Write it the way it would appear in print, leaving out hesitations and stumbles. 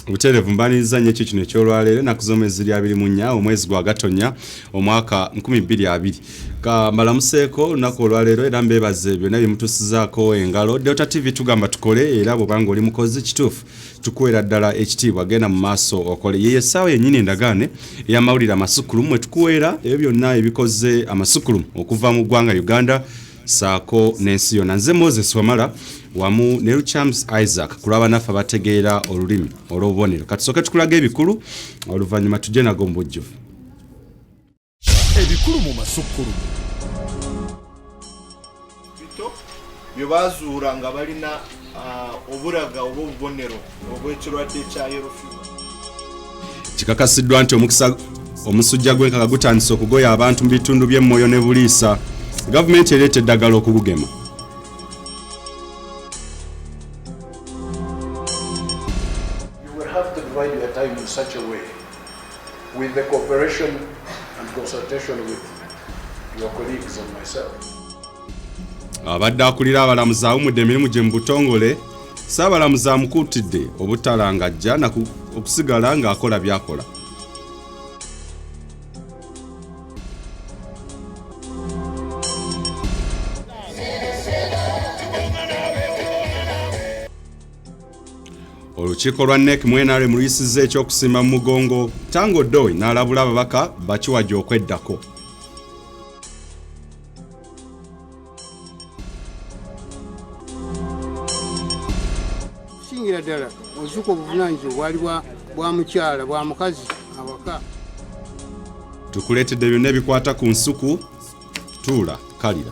Obutereevu mbaniriza nnyo kino ekyolwaleero ennaku z'omwezi 24 omwezi gwa Gatonnya omwaka 2020 mbalamuseeko olunaku olwaleero era mbeebaze byonna bye mutusizaako engalo. Delta TV tugamba tukole era bw'obanga oli mukozi kituufu tukuweera ddala ekitiibwa genda mu maaso okole. Ye essaawa yennyini endagaane ey'amawulire amasukulumu mwe tukuweera ebyo byonna ebikoze amasukulumu okuva mu ggwanga Uganda saako n'ensi yonna. Nze Moses Wamala wamu ne Luchams Isaac kulaba naffe abategeera olulimi olw'obubonero. Katusooke tukulaga ebikulu oluvannyuma tujje nago mu bujjuvu. Ebikulu mu masukulumu bye baazuula nga balina obulaga oba obubonero obw'ekirwadde kya yellow fever. Kikakasiddwa nti omusujja gw'enkaka gutandise okugoya abantu mu bitundu by'e Moyo ne Buliisa. Gavumenti ereeta eddagala okugugema. In such a way, with the cooperation and consultation with your colleagues and myself. Abadde akulira abalamuzi awumudde emirimu gye mu butongole Ssaabalamuzi amukuutidde obutalangajja na okusigala ng'akola by'akola. Olukiiko lwa NEC mu NRM luyisizza ekyokusimba mu mugongo Tango Doi n'alabula ababaka bakiwajja okweddako. Singira ddala olukiiko obuvunaanyizibwa bwali bwa mukyala bwa mukazi awaka. Tukuleetedde byonna ebikwata ku nsuku tuula kalira.